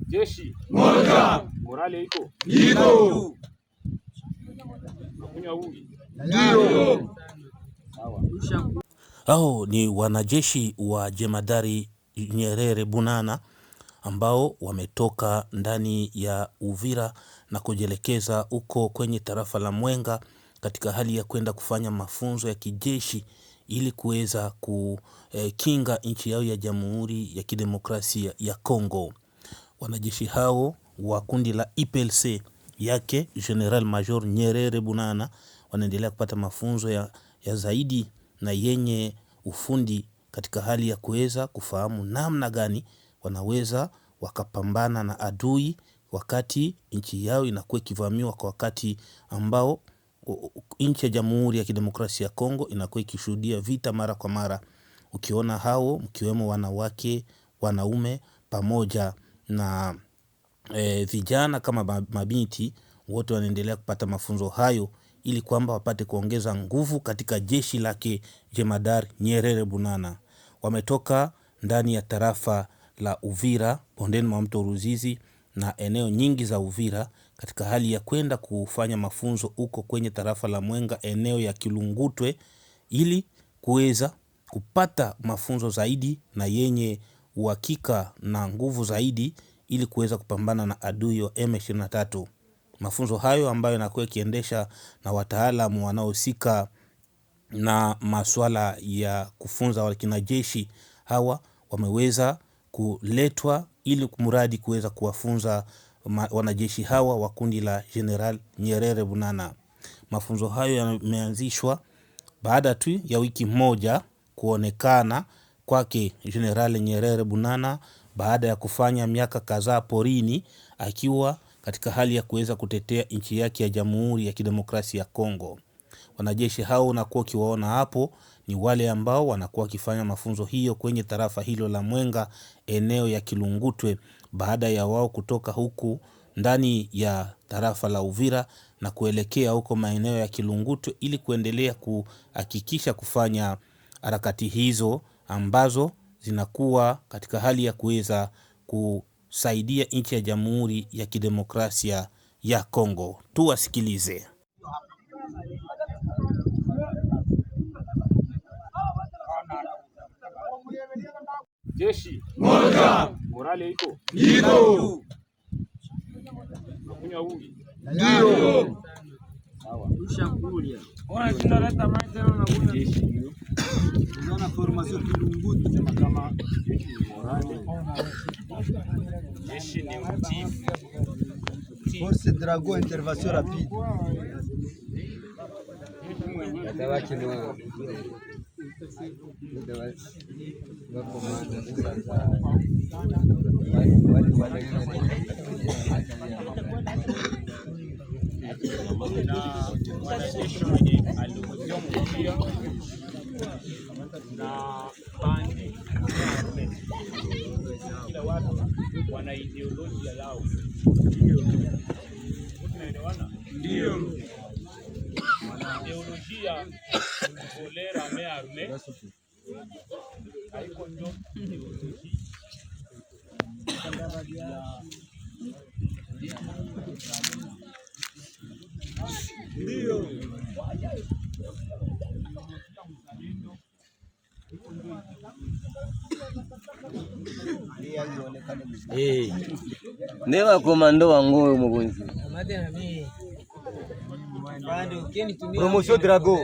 Jeshi moja. Morale iko? Iko. Nakunywa uji? Ndio. Hao ni wanajeshi wa Jemadari Nyerere Bunana ambao wametoka ndani ya Uvira na kujelekeza uko kwenye tarafa la Mwenga katika hali ya kwenda kufanya mafunzo ya kijeshi ili kuweza kukinga nchi yao ya Jamhuri ya Kidemokrasia ya Kongo. Wanajeshi hao wa kundi la IPLC yake General Major Nyerere Bunana wanaendelea kupata mafunzo ya zaidi na yenye ufundi katika hali ya kuweza kufahamu namna gani wanaweza wakapambana na adui wakati nchi yao inakuwa ikivamiwa, kwa wakati ambao nchi ya Jamhuri ya Kidemokrasia ya Kongo inakuwa ikishuhudia vita mara kwa mara. Ukiona hao mkiwemo wanawake, wanaume pamoja na vijana kama mabinti, wote wanaendelea kupata mafunzo hayo ili kwamba wapate kuongeza nguvu katika jeshi lake Jemadari Nyerere Bunana. Wametoka ndani ya tarafa la Uvira, bondeni mwa mto Ruzizi na eneo nyingi za Uvira katika hali ya kwenda kufanya mafunzo uko kwenye tarafa la Mwenga, eneo ya Kilungutwe, ili kuweza kupata mafunzo zaidi na yenye uhakika na nguvu zaidi ili kuweza kupambana na adui wa M23. Mafunzo hayo ambayo yanakuwa kiendesha na wataalamu wanaohusika na masuala ya kufunza wanajeshi hawa wameweza kuletwa ili kumradi kuweza kuwafunza wanajeshi hawa wa kundi la General Nyerere Bunana. Mafunzo hayo yameanzishwa baada tu ya wiki moja kuonekana kwake General Nyerere Bunana baada ya kufanya miaka kadhaa porini akiwa katika hali ya kuweza kutetea nchi yake ya Jamhuri ya Kidemokrasia ya Kongo. Wanajeshi hao unakuwa kiwaona hapo ni wale ambao wanakuwa wakifanya mafunzo hiyo kwenye tarafa hilo la Mwenga, eneo ya Kilungutwe, baada ya wao kutoka huku ndani ya tarafa la Uvira na kuelekea huko maeneo ya Kilungutwe ili kuendelea kuhakikisha kufanya harakati hizo ambazo zinakuwa katika hali ya kuweza kusaidia nchi ya Jamhuri ya Kidemokrasia ya Kongo. Tuwasikilize. Jeshi moja. Morale iko? Iko. Nakunywa uji? Ndio. Sawa. Ushakulia. Ona tunaleta maji tena na kuna jeshi hiyo. Unaona formation Kilungutu Kama jeshi morale. Jeshi ni mtifu. Force Dragon intervention rapide. Atabaki mwa komanda sasa wanajeshi wenye aliyomuia na bandi kila watu wana ideolojia yao. Tunaelewana? Ndio. Wana ideolojia kolera mearme haiko ndo ndio ndio komando wangu mgonzi Promotion Drago.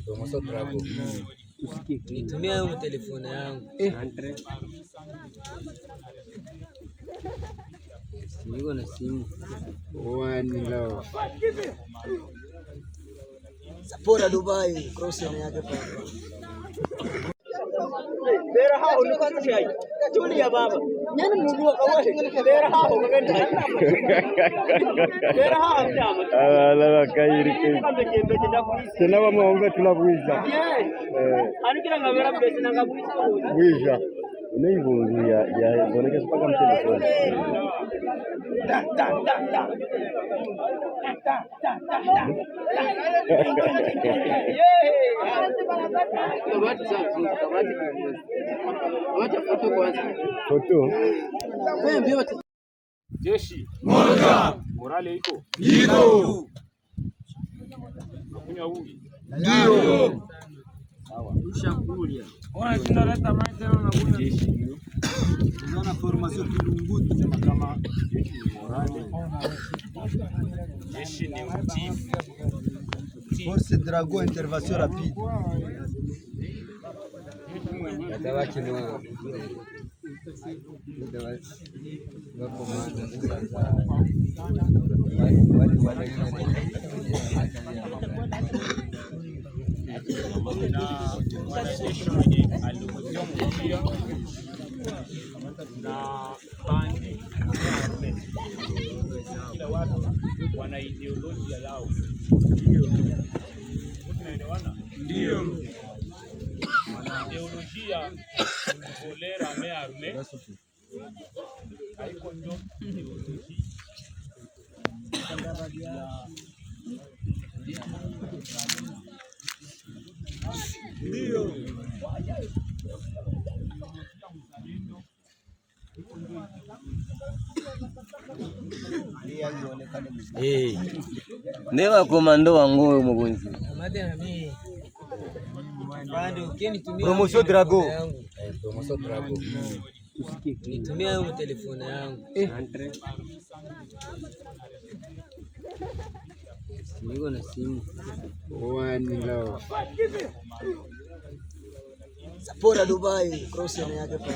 promotion Drago Nitumia hiyo telefoni yangu. Niko na simu. one love Sapora Dubai cross yake pale. Bera hao ni kwa nini hai? Tulia baba. Nani mjua kawai? Bera hao kagenda hai. Bera hao chama. ala kairi tena wamwombe tulabwiza Ani kila ngabera besi na ngabwiza. bwiza unaivungu ya boneka mpaka mtelefoni Yeah. Foto. Jeshi Moja. morale iko Iko. nakunywa uji. Ndio. Sawa. Jeshi hiyo sema kama jeshi ni morale, jeshi ni utiifu. Force Drago intervention rapide. Na wanajeshi mwenye alikuja mkia na bandi, kila watu wana ideolojia yao. Tunaelewana? Ndio. Wana ideolojia kolera arme haiko ndio ideolojia Ndio. Newa komando wangu mgonzi. Promotion Drago. Promotion Drago. Nitumia hiyo telefoni yangu. Niko na simu. Sapora Dubai, cross yake pale.